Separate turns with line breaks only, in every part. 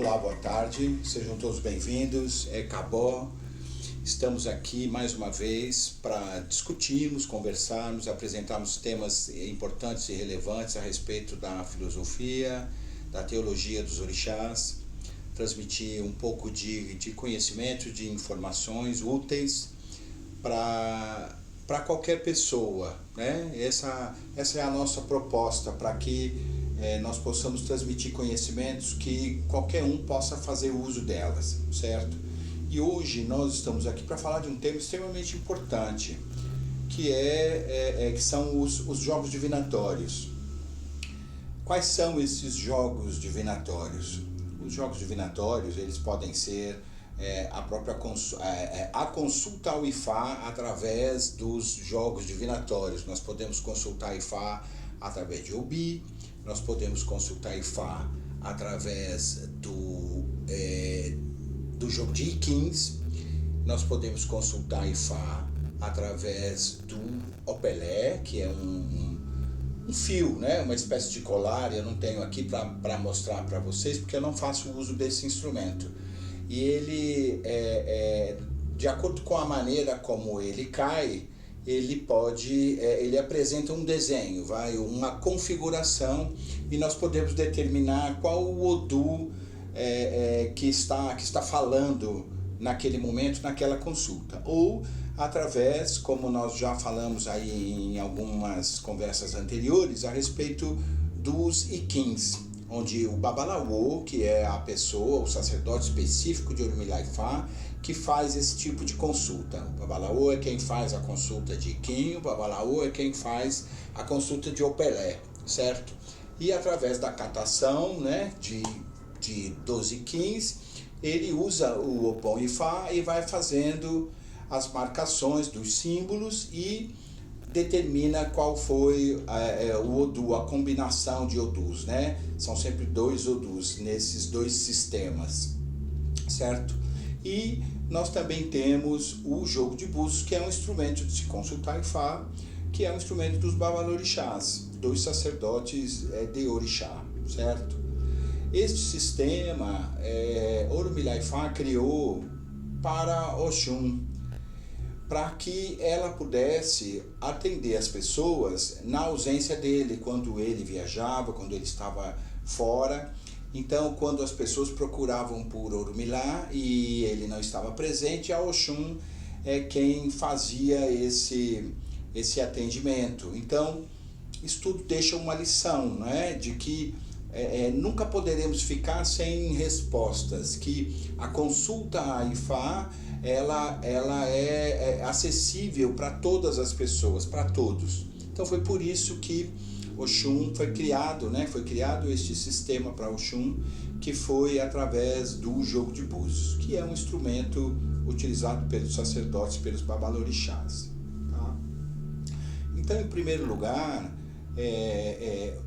Olá, boa tarde, sejam todos bem-vindos, é Cabó. Estamos aqui mais uma vez para discutirmos, conversarmos, apresentarmos temas importantes e relevantes a respeito da filosofia, da teologia dos orixás, transmitir um pouco de conhecimento, de informações úteis para qualquer pessoa, né? Essa é a nossa proposta, para que nós possamos transmitir conhecimentos que qualquer um possa fazer uso delas, certo? E hoje nós estamos aqui para falar de um tema extremamente importante, que são os jogos divinatórios. Quais são esses jogos divinatórios? Os jogos divinatórios, eles podem ser a consulta ao Ifá através dos jogos divinatórios. Nós podemos consultar Ifá através de Obi, nós podemos consultar Ifá através do jogo de Ikins, nós podemos consultar Ifá através do Opelé, que é um fio, né? Uma espécie de colar. Eu não tenho aqui para mostrar para vocês, porque eu não faço uso desse instrumento. E ele, de acordo com a maneira como ele cai, ele apresenta um desenho, uma configuração, e nós podemos determinar qual o Odu que está falando naquele momento, naquela consulta. Ou através, como nós já falamos aí em algumas conversas anteriores, a respeito dos Ikins, onde o Babalawo, que é a pessoa, o sacerdote específico de Orumilá Ifá, que faz esse tipo de consulta. O Babalawo é quem faz a consulta de Iquim, o Babalawo é quem faz a consulta de Opelé, certo? E através da catação, né, de 12 Iquins, ele usa o Opon Ifá e vai fazendo as marcações dos símbolos e determina qual foi o Odu, a combinação de Odus, né? São sempre 2 Odus nesses 2 sistemas, certo? E nós também temos o jogo de búzios, que é um instrumento de se consultar Ifá, que é um instrumento dos Babalorixás, 2 sacerdotes de Orixá, certo? Este sistema, Orumilá Ifá criou para Oxum, para que ela pudesse atender as pessoas na ausência dele, quando ele viajava, quando ele estava fora. Então, quando as pessoas procuravam por Orumilá e ele não estava presente, a Oxum é quem fazia esse atendimento. Então, isso tudo deixa uma lição, né, de que nunca poderemos ficar sem respostas, que a consulta a Ifá ela é acessível para todas as pessoas, para todos. Então foi por isso que Oxum foi criado, né? Foi criado este sistema para Oxum, que foi através do jogo de búzios, que é um instrumento utilizado pelos sacerdotes, pelos babalorixás. Tá? Então, em primeiro lugar,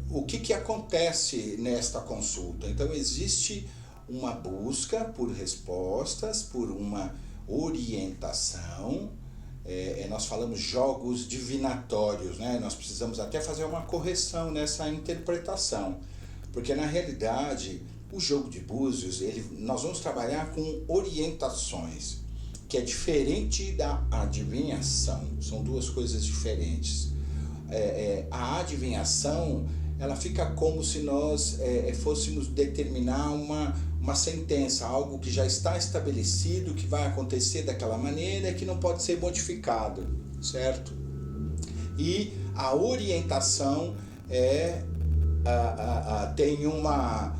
o que acontece nesta consulta? Então, existe uma busca por respostas, por uma orientação. Nós falamos jogos divinatórios, né? Nós precisamos até fazer uma correção nessa interpretação, porque na realidade o jogo de búzios, nós vamos trabalhar com orientações, que é diferente da adivinhação. São 2 coisas diferentes. A adivinhação, ela fica como se nós fôssemos determinar uma sentença, algo que já está estabelecido, que vai acontecer daquela maneira, que não pode ser modificado, certo? E a orientação tem uma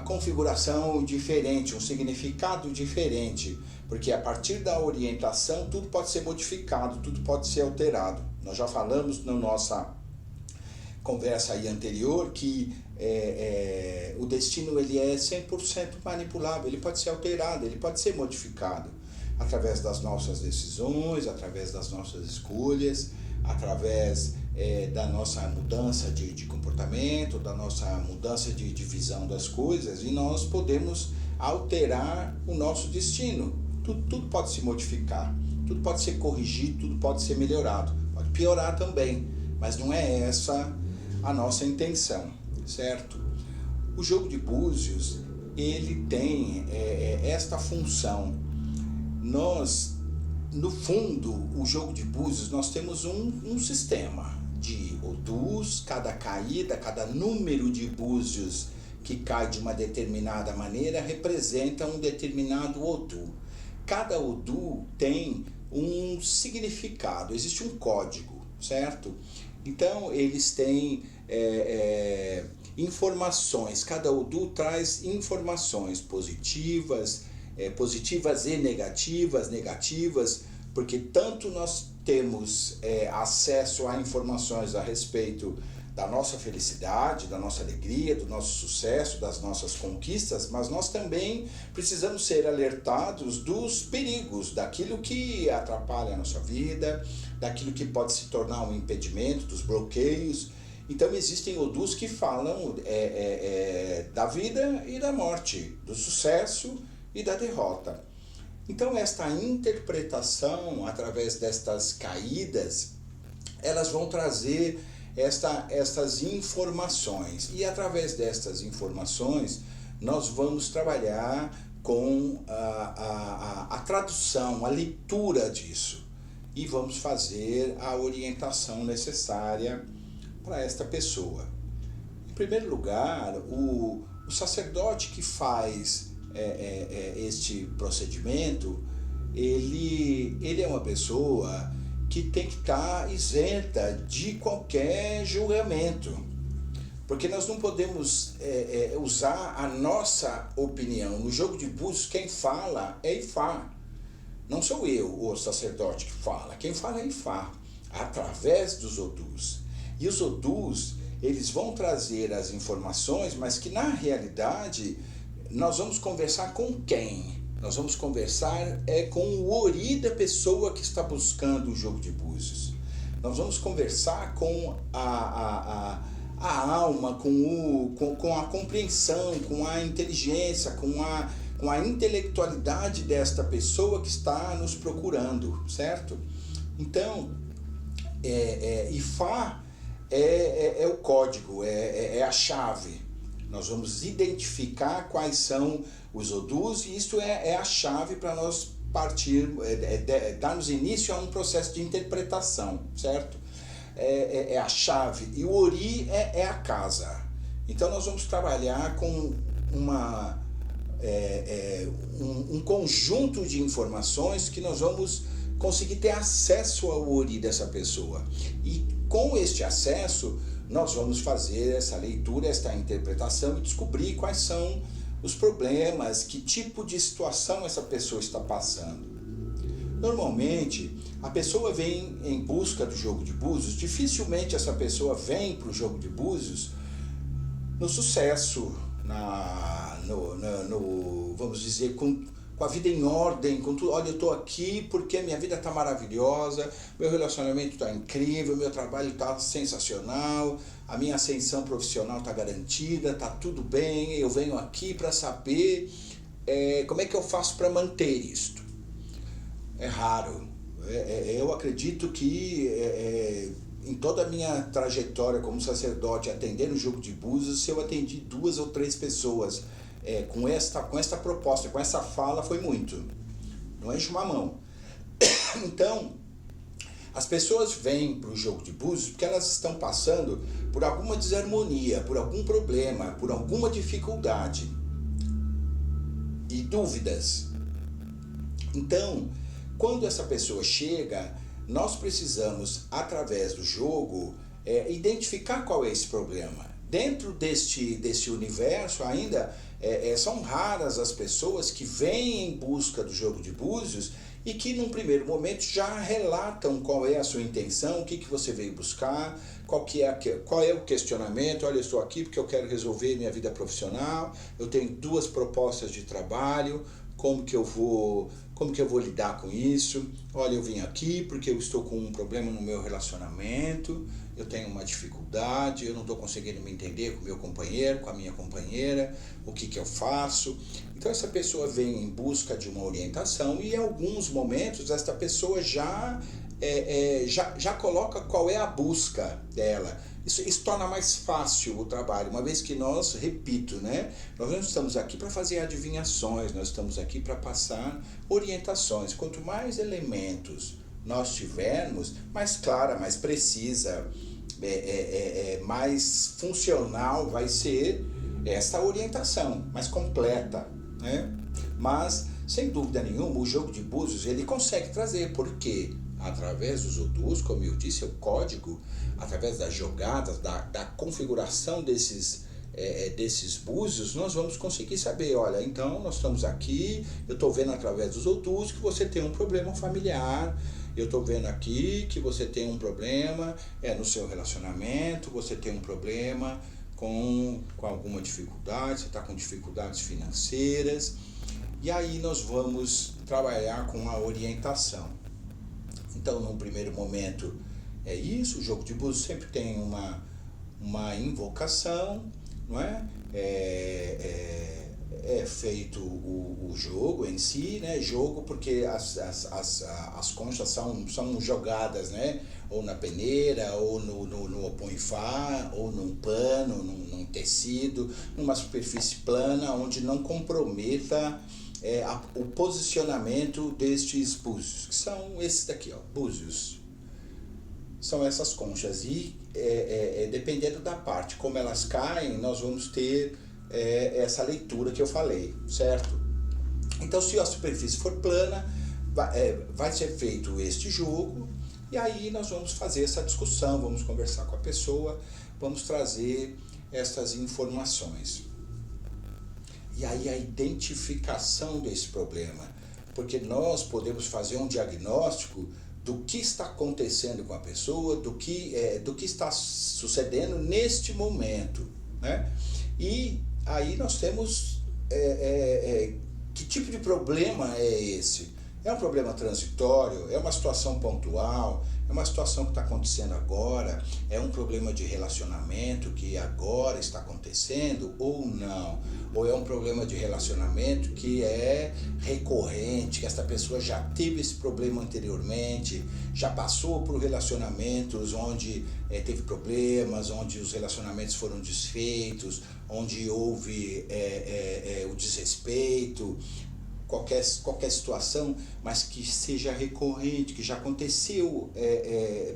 configuração diferente, um significado diferente, porque a partir da orientação tudo pode ser modificado, tudo pode ser alterado. Nós já falamos na nossa conversa aí anterior que o destino ele é 100% manipulável, ele pode ser alterado, ele pode ser modificado através das nossas decisões, através das nossas escolhas, através da nossa mudança de comportamento, da nossa mudança de visão das coisas, e nós podemos alterar o nosso destino. Tudo pode se modificar, tudo pode ser corrigido, tudo pode ser melhorado, pode piorar também, mas não é essa a nossa intenção, certo? O jogo de búzios, ele tem esta função. Nós, no fundo, o jogo de búzios, nós temos um sistema de odus. Cada caída, cada número de búzios que cai de uma determinada maneira representa um determinado odu. Cada odu tem um significado, existe um código, certo? Então eles têm informações, cada odu traz informações positivas, positivas e negativas, porque tanto nós temos acesso a informações a respeito da nossa felicidade, da nossa alegria, do nosso sucesso, das nossas conquistas, mas nós também precisamos ser alertados dos perigos, daquilo que atrapalha a nossa vida, daquilo que pode se tornar um impedimento, dos bloqueios. Então existem odus que falam da vida e da morte, do sucesso e da derrota. Então esta interpretação, através destas caídas, elas vão trazer estas informações, e através destas informações nós vamos trabalhar com a tradução, a leitura disso, e vamos fazer a orientação necessária para esta pessoa. Em primeiro lugar, o sacerdote que faz este procedimento, ele é uma pessoa que tem que estar isenta de qualquer julgamento, porque nós não podemos usar a nossa opinião. No jogo de búzios, quem fala é Ifá, não sou eu, o sacerdote, que fala. Quem fala é Ifá, através dos odus. E os odus, eles vão trazer as informações, mas que na realidade nós vamos conversar com quem? Nós vamos conversar com o ori da pessoa que está buscando o jogo de búzios. Nós vamos conversar com a alma, com a compreensão, com a inteligência, com a intelectualidade desta pessoa que está nos procurando, certo? Então, Ifá é o código, é a chave. Nós vamos identificar quais são os odus, e isso é a chave para nós partir, darmos início a um processo de interpretação, certo? É a chave, e o ori é a casa. Então nós vamos trabalhar com um conjunto de informações que nós vamos conseguir ter acesso ao ori dessa pessoa, e com este acesso nós vamos fazer essa leitura, esta interpretação, e descobrir quais são os problemas, que tipo de situação essa pessoa está passando. Normalmente, a pessoa vem em busca do jogo de búzios, dificilmente essa pessoa vem para o jogo de búzios no sucesso, vamos dizer, com a vida em ordem, com tudo. Olha, eu estou aqui porque minha vida está maravilhosa, meu relacionamento está incrível, meu trabalho está sensacional, a minha ascensão profissional está garantida, está tudo bem, eu venho aqui para saber como é que eu faço para manter isto. É raro. Eu acredito que em toda a minha trajetória como sacerdote, atendendo o jogo de búzios, eu atendi 2 ou 3 pessoas com esta proposta, com essa fala, foi muito. Não enche uma mão. Então, as pessoas vêm para o jogo de búzios porque elas estão passando por alguma desarmonia, por algum problema, por alguma dificuldade e dúvidas. Então, quando essa pessoa chega, nós precisamos, através do jogo, identificar qual é esse problema. Dentro deste universo ainda, são raras as pessoas que vêm em busca do jogo de búzios e que num primeiro momento já relatam qual é a sua intenção, o que você veio buscar, qual é o questionamento. Olha, eu estou aqui porque eu quero resolver minha vida profissional, eu tenho 2 propostas de trabalho, como que eu vou lidar com isso? Olha, eu vim aqui porque eu estou com um problema no meu relacionamento, eu tenho uma dificuldade, eu não estou conseguindo me entender com o meu companheiro, com a minha companheira, o que eu faço? Então essa pessoa vem em busca de uma orientação, e em alguns momentos esta pessoa já já coloca qual é a busca dela. Isso torna mais fácil o trabalho, uma vez que nós, repito, né, nós não estamos aqui para fazer adivinhações, nós estamos aqui para passar orientações. Quanto mais elementos nós tivermos, mais clara, mais precisa, mais funcional vai ser esta orientação, mais completa, né? Mas, sem dúvida nenhuma, o jogo de búzios ele consegue trazer, porque através dos odus, como eu disse, é o código, através das jogadas, da configuração desses búzios, nós vamos conseguir saber, olha, então nós estamos aqui, eu estou vendo através dos odus que você tem um problema familiar, eu estou vendo aqui que você tem um problema no seu relacionamento, você tem um problema com alguma dificuldade, você está com dificuldades financeiras, e aí nós vamos trabalhar com a orientação. Então, num primeiro momento, é isso, o jogo de búzios sempre tem uma invocação, não é? É feito o jogo em si, né? Jogo porque as conchas são jogadas, né? Ou na peneira, ou no opunifá, ou num pano, num tecido, numa superfície plana, onde não comprometa o posicionamento destes búzios, que são esses daqui, ó, búzios. São essas conchas e dependendo da parte como elas caem, nós vamos ter essa leitura que eu falei, certo? Então, se a superfície for plana, vai ser feito este jogo e aí nós vamos fazer essa discussão, vamos conversar com a pessoa, vamos trazer essas informações. E aí a identificação desse problema, porque nós podemos fazer um diagnóstico do que está acontecendo com a pessoa, do que está sucedendo neste momento, né? E aí nós temos que tipo de problema é esse? É um problema transitório? É uma situação pontual? É uma situação que está acontecendo agora? É um problema de relacionamento que agora está acontecendo ou não? Ou é um problema de relacionamento que é recorrente, que essa pessoa já teve esse problema anteriormente, já passou por relacionamentos onde teve problemas, onde os relacionamentos foram desfeitos, onde houve o desrespeito, qualquer situação, mas que seja recorrente, que já aconteceu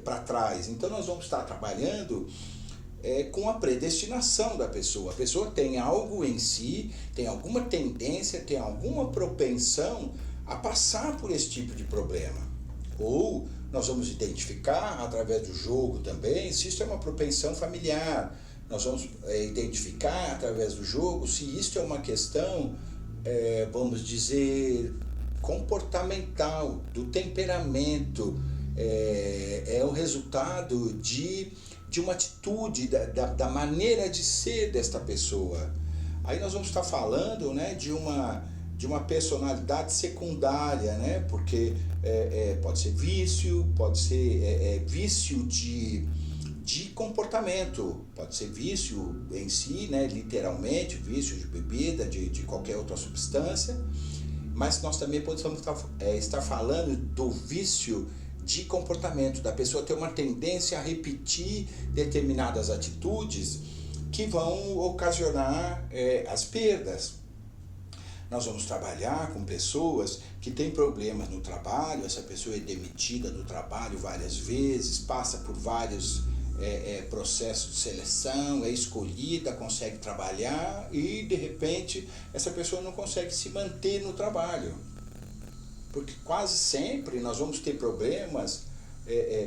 para trás. Então nós vamos estar trabalhando com a predestinação da pessoa. A pessoa tem algo em si, tem alguma tendência, tem alguma propensão a passar por esse tipo de problema. Ou nós vamos identificar através do jogo também se isso é uma propensão familiar. Nós vamos identificar através do jogo se isso é uma questão vamos dizer, comportamental, do temperamento, é o resultado de uma atitude, da maneira de ser desta pessoa. Aí nós vamos estar falando, né, de uma personalidade secundária, né, porque pode ser vício, pode ser vício de comportamento, pode ser vício em si, né, literalmente, vício de bebida, de qualquer outra substância, mas nós também podemos estar falando do vício de comportamento, da pessoa ter uma tendência a repetir determinadas atitudes que vão ocasionar as perdas. Nós vamos trabalhar com pessoas que têm problemas no trabalho, essa pessoa é demitida do trabalho várias vezes, passa por vários processo de seleção, é escolhida, consegue trabalhar e de repente essa pessoa não consegue se manter no trabalho, porque quase sempre nós vamos ter problemas,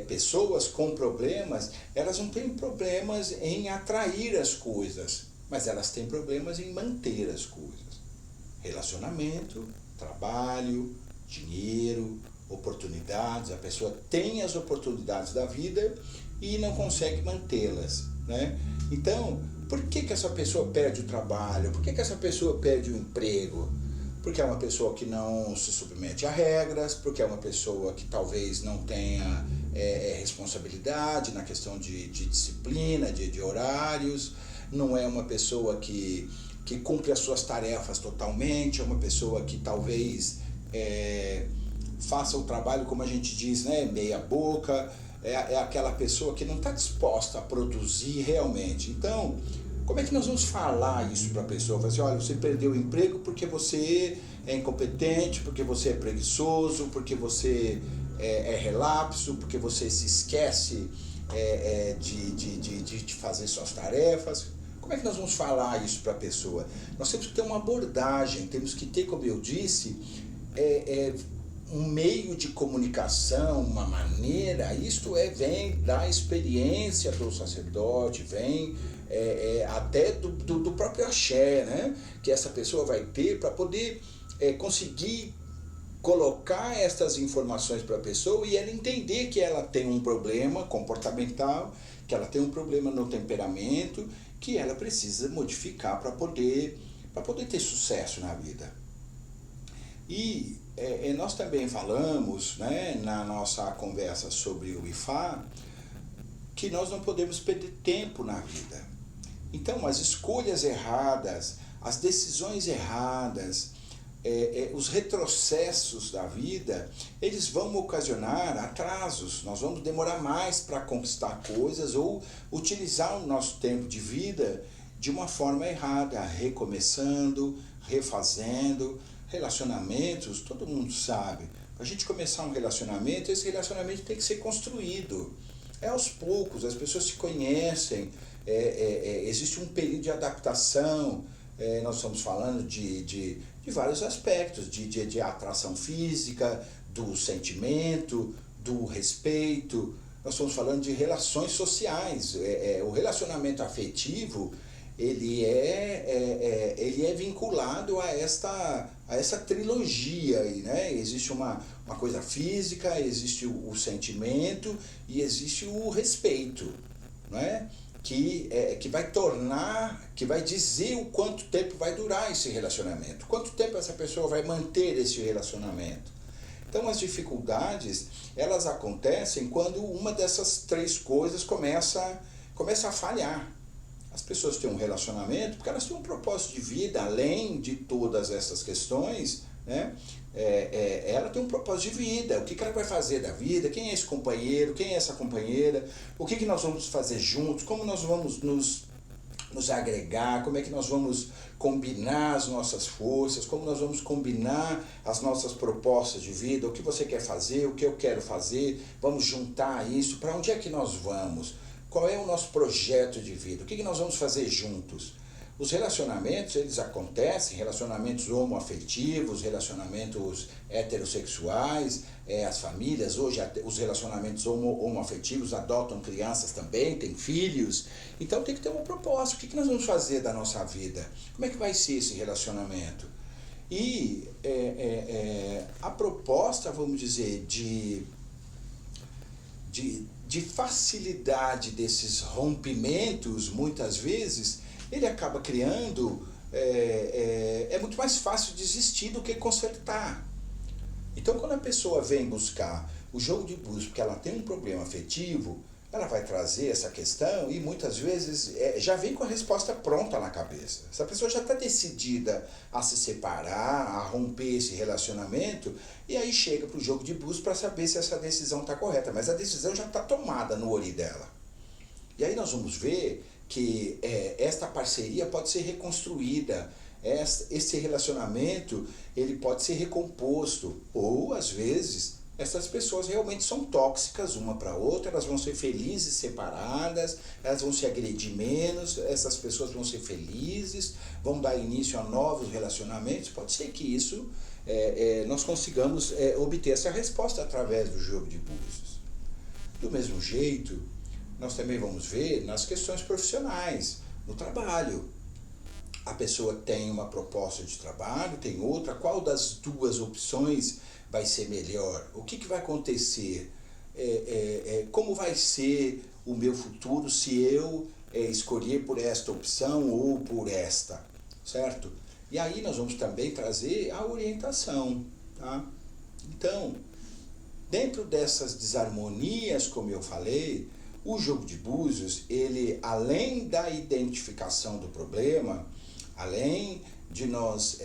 pessoas com problemas, elas não têm problemas em atrair as coisas, mas elas têm problemas em manter as coisas, relacionamento, trabalho, dinheiro, oportunidades, a pessoa tem as oportunidades da vida e não consegue mantê-las, né? Então, por que essa pessoa perde o trabalho? Por que essa pessoa perde o emprego? Porque é uma pessoa que não se submete a regras, porque é uma pessoa que talvez não tenha responsabilidade na questão de disciplina, de horários, não é uma pessoa que cumpre as suas tarefas totalmente, é uma pessoa que talvez faça o trabalho, como a gente diz, né, meia boca, é aquela pessoa que não está disposta a produzir realmente. Então, como é que nós vamos falar isso para a pessoa? Falar assim, olha, você perdeu o emprego porque você é incompetente, porque você é preguiçoso, porque você é relapso, porque você se esquece de fazer suas tarefas. Como é que nós vamos falar isso para a pessoa? Nós temos que ter uma abordagem, temos que ter, como eu disse, um meio de comunicação, uma maneira, vem da experiência do sacerdote, vem até do próprio axé, né? Que essa pessoa vai ter para poder conseguir colocar essas informações para a pessoa e ela entender que ela tem um problema comportamental, que ela tem um problema no temperamento, que ela precisa modificar para poder ter sucesso na vida. E nós também falamos, né, na nossa conversa sobre o IFA, que nós não podemos perder tempo na vida. Então, as escolhas erradas, as decisões erradas, os retrocessos da vida, eles vão ocasionar atrasos. Nós vamos demorar mais para conquistar coisas ou utilizar o nosso tempo de vida de uma forma errada, recomeçando, refazendo. Relacionamentos, todo mundo sabe. Para a gente começar um relacionamento, esse relacionamento tem que ser construído. Aos poucos, as pessoas se conhecem, existe um período de adaptação. Nós estamos falando de vários aspectos, de atração física, do sentimento, do respeito. Nós estamos falando de relações sociais. O relacionamento afetivo, ele é vinculado a essa trilogia aí, né? Existe uma coisa física, existe o sentimento e existe o respeito, não é? Que vai dizer o quanto tempo vai durar esse relacionamento, quanto tempo essa pessoa vai manter esse relacionamento. Então as dificuldades, elas acontecem quando uma dessas três coisas começa a falhar. As pessoas têm um relacionamento porque elas têm um propósito de vida, além de todas essas questões, né? Ela tem um propósito de vida. O que ela vai fazer da vida? Quem é esse companheiro? Quem é essa companheira? O que nós vamos fazer juntos? Como nós vamos nos agregar? Como é que nós vamos combinar as nossas forças? Como nós vamos combinar as nossas propostas de vida? O que você quer fazer? O que eu quero fazer? Vamos juntar isso? Para onde é que nós vamos? Qual é o nosso projeto de vida? O que nós vamos fazer juntos? Os relacionamentos, eles acontecem, relacionamentos homoafetivos, relacionamentos heterossexuais, as famílias, hoje os relacionamentos homoafetivos adotam crianças também, têm filhos. Então tem que ter um propósito. O que nós vamos fazer da nossa vida? Como é que vai ser esse relacionamento? E a proposta, vamos dizer, de facilidade desses rompimentos, muitas vezes, ele acaba criando, é muito mais fácil desistir do que consertar. Então, quando a pessoa vem buscar o jogo de búzios porque ela tem um problema afetivo, ela vai trazer essa questão e muitas vezes já vem com a resposta pronta na cabeça. Essa pessoa já está decidida a se separar, a romper esse relacionamento, e aí chega para o jogo de búzios para saber se essa decisão está correta, mas a decisão já está tomada no ori dela. E aí nós vamos ver que esta parceria pode ser reconstruída, esse relacionamento ele pode ser recomposto, ou às vezes essas pessoas realmente são tóxicas uma para outra, elas vão ser felizes separadas, elas vão se agredir menos, essas pessoas vão ser felizes, vão dar início a novos relacionamentos. Pode ser que isso nós consigamos obter essa resposta através do jogo de búzios. Do mesmo jeito, nós também vamos ver nas questões profissionais, no trabalho. A pessoa tem uma proposta de trabalho, tem outra, qual das duas opções vai ser melhor? O que vai acontecer? Como vai ser o meu futuro se eu escolher por esta opção ou por esta, certo? E aí nós vamos também trazer a orientação, tá? Então, dentro dessas desarmonias, como eu falei, o jogo de búzios, ele, além da identificação do problema, além de nós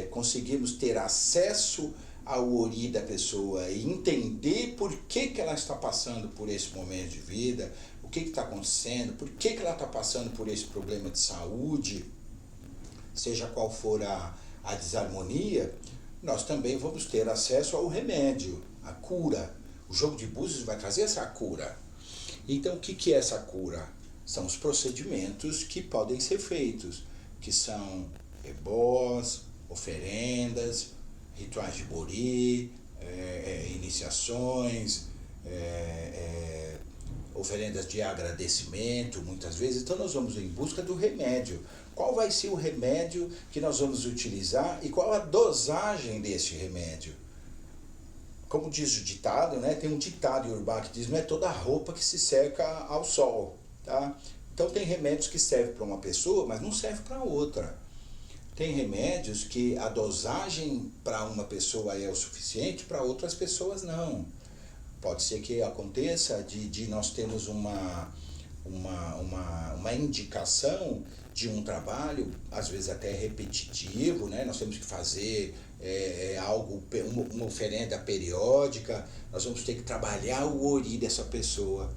conseguirmos ter acesso ao ori da pessoa e entender por que ela está passando por esse momento de vida, o que está acontecendo, por que ela está passando por esse problema de saúde, seja qual for a desarmonia, nós também vamos ter acesso ao remédio, à cura. O jogo de búzios vai trazer essa cura. Então, o que é essa cura? São os procedimentos que podem ser feitos, que são ebós, oferendas, rituais de bori, iniciações, oferendas de agradecimento, muitas vezes. Então nós vamos em busca do remédio. Qual vai ser o remédio que nós vamos utilizar e qual a dosagem desse remédio? Como diz o ditado, né? Tem um ditado iorubá que diz: não é toda roupa que se seca ao sol, tá? Então tem remédios que servem para uma pessoa, mas não serve para outra. Tem remédios que a dosagem para uma pessoa é o suficiente, para outras pessoas não. Pode ser que aconteça de nós termos uma indicação de um trabalho, às vezes até repetitivo, né? Nós temos que fazer algo, uma oferenda periódica, nós vamos ter que trabalhar o ori dessa pessoa.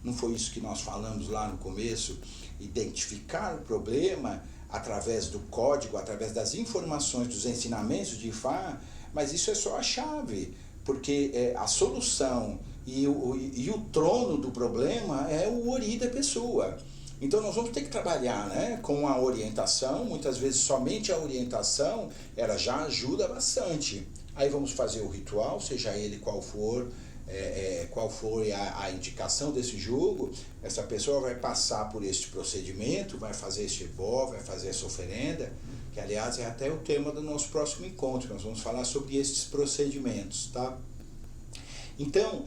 Não foi isso que nós falamos lá no começo? Identificar o problema através do código, através das informações, dos ensinamentos de Ifá, mas isso é só a chave, porque a solução e o trono do problema é o ori da pessoa. Então nós vamos ter que trabalhar, né, com a orientação. Muitas vezes somente a orientação ela já ajuda bastante. Aí vamos fazer o ritual, seja ele qual for a indicação desse jogo. Essa pessoa vai passar por este procedimento, vai fazer este ebó, vai fazer essa oferenda, que aliás é até o tema do nosso próximo encontro. Nós vamos falar sobre estes procedimentos, tá? Então,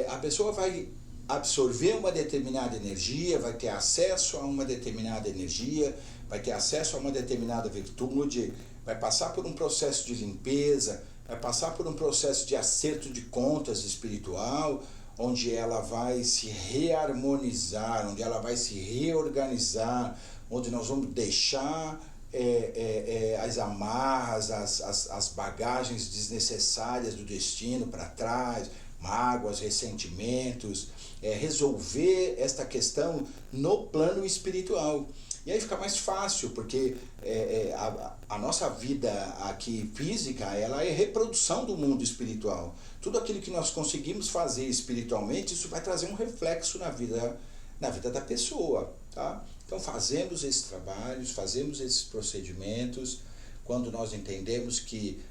a pessoa vai absorver uma determinada energia, vai ter acesso a uma determinada energia, vai ter acesso a uma determinada virtude, vai passar por um processo de limpeza, vai passar por um processo de acerto de contas espiritual, onde ela vai se reharmonizar, onde ela vai se reorganizar, onde nós vamos deixar as amarras, as bagagens desnecessárias do destino para trás, mágoas, ressentimentos, resolver esta questão no plano espiritual. E aí fica mais fácil, porque a nossa vida aqui física, ela é reprodução do mundo espiritual. Tudo aquilo que nós conseguimos fazer espiritualmente, isso vai trazer um reflexo na vida da pessoa, tá? Então fazemos esses trabalhos, fazemos esses procedimentos, quando nós entendemos que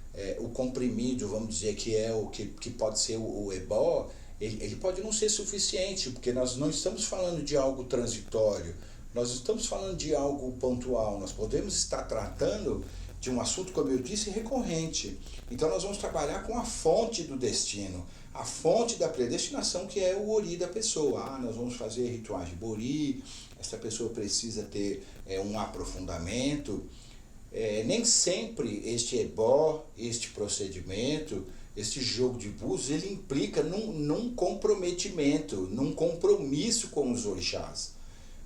o comprimido, vamos dizer, que é o que pode ser o ebó, ele pode não ser suficiente, porque nós não estamos falando de algo transitório, nós estamos falando de algo pontual. Nós podemos estar tratando de um assunto, como eu disse, recorrente. Então nós vamos trabalhar com a fonte do destino, a fonte da predestinação, que é o ori da pessoa. Nós vamos fazer rituais de bori, essa pessoa precisa ter um aprofundamento. Nem sempre este ebó, este procedimento, este jogo de búzios, ele implica num comprometimento, num compromisso com os orixás.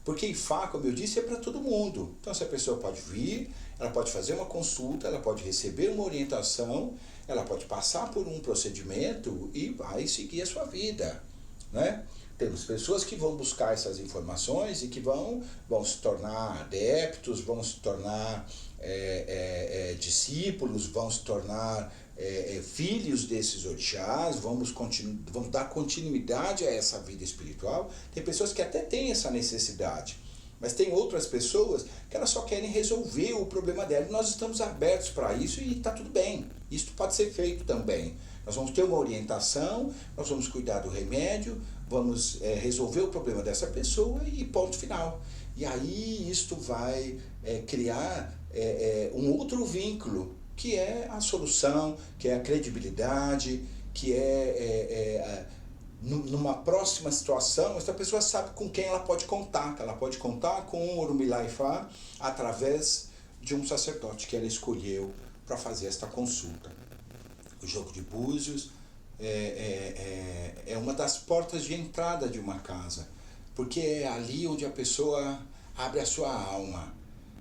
Porque Ifá, como eu disse, é para todo mundo. Então essa pessoa pode vir, ela pode fazer uma consulta, ela pode receber uma orientação, ela pode passar por um procedimento e vai seguir a sua vida, né? Temos pessoas que vão buscar essas informações e que vão se tornar adeptos, vão se tornar discípulos, vão se tornar filhos desses orixás, vamos dar continuidade a essa vida espiritual. Tem pessoas que até têm essa necessidade, mas tem outras pessoas que elas só querem resolver o problema dela. E nós estamos abertos para isso e está tudo bem. Isso pode ser feito também. Nós vamos ter uma orientação, nós vamos cuidar do remédio, vamos resolver o problema dessa pessoa e ponto final. E aí isto vai criar um outro vínculo, que é a solução, que é a credibilidade, que numa próxima situação, essa pessoa sabe com quem ela pode contar, que ela pode contar com o Orumilá Ifá através de um sacerdote que ela escolheu para fazer esta consulta. O jogo de búzios é uma das portas de entrada de uma casa, porque é ali onde a pessoa abre a sua alma,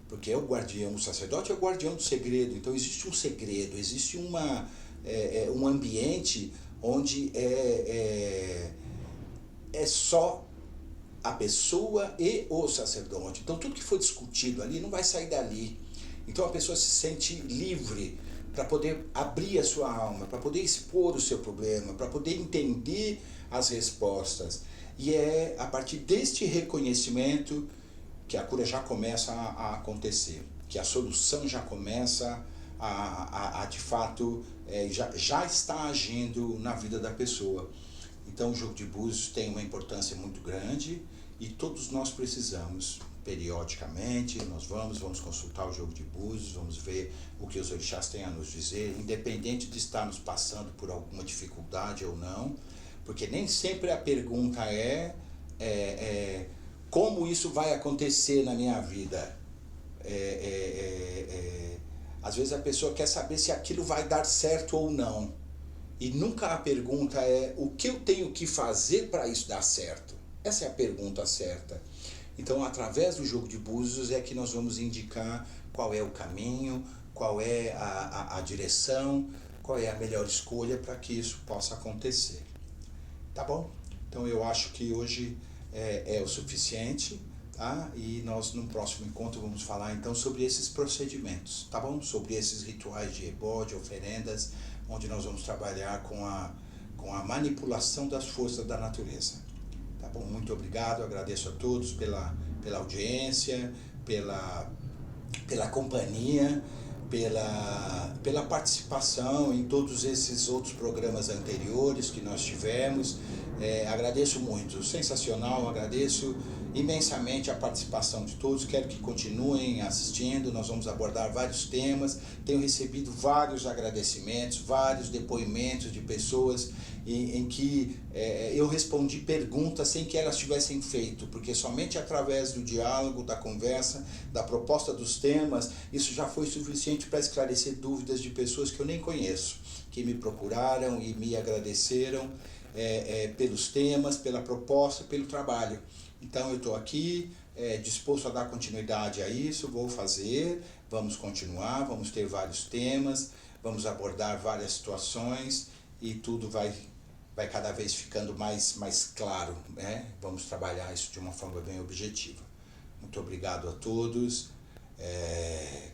porque é o guardião, o sacerdote é o guardião do segredo. Então existe um segredo, existe uma um ambiente onde é só a pessoa e o sacerdote. Então tudo que foi discutido ali não vai sair dali. Então a pessoa se sente livre para poder abrir a sua alma, para poder expor o seu problema, para poder entender as respostas. E é a partir deste reconhecimento que a cura já começa a acontecer, que a solução já começa a de fato, já está agindo na vida da pessoa. Então o jogo de búzios tem uma importância muito grande e todos nós precisamos, periodicamente, nós vamos consultar o jogo de búzios, vamos ver o que os orixás têm a nos dizer, independente de estarmos passando por alguma dificuldade ou não, porque nem sempre a pergunta como isso vai acontecer na minha vida. Às vezes a pessoa quer saber se aquilo vai dar certo ou não. E nunca a pergunta é o que eu tenho que fazer para isso dar certo. Essa é a pergunta certa. Então, através do jogo de búzios é que nós vamos indicar qual é o caminho, qual é a direção, qual é a melhor escolha para que isso possa acontecer. Tá bom? Então eu acho que hoje é o suficiente, tá? E nós no próximo encontro vamos falar então sobre esses procedimentos, tá bom? Sobre esses rituais de ebó, de oferendas, onde nós vamos trabalhar com a manipulação das forças da natureza. Tá bom? Muito obrigado, agradeço a todos pela audiência, pela companhia, pela participação em todos esses outros programas anteriores que nós tivemos. Agradeço muito, sensacional, agradeço imensamente a participação de todos, quero que continuem assistindo, nós vamos abordar vários temas, tenho recebido vários agradecimentos, vários depoimentos de pessoas em que eu respondi perguntas sem que elas tivessem feito, porque somente através do diálogo, da conversa, da proposta dos temas, isso já foi suficiente para esclarecer dúvidas de pessoas que eu nem conheço, que me procuraram e me agradeceram pelos temas, pela proposta, pelo trabalho. Então eu estou aqui disposto a dar continuidade a isso, vou fazer, vamos continuar, vamos ter vários temas, vamos abordar várias situações e tudo vai cada vez ficando mais claro, né? Vamos trabalhar isso de uma forma bem objetiva. Muito obrigado a todos.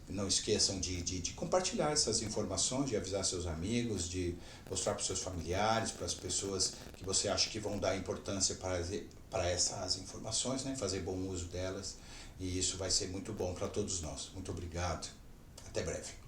Não esqueçam de compartilhar essas informações, de avisar seus amigos, de mostrar para os seus familiares, para as pessoas que você acha que vão dar importância para essas informações, né? Fazer bom uso delas, e isso vai ser muito bom para todos nós. Muito obrigado. Até breve.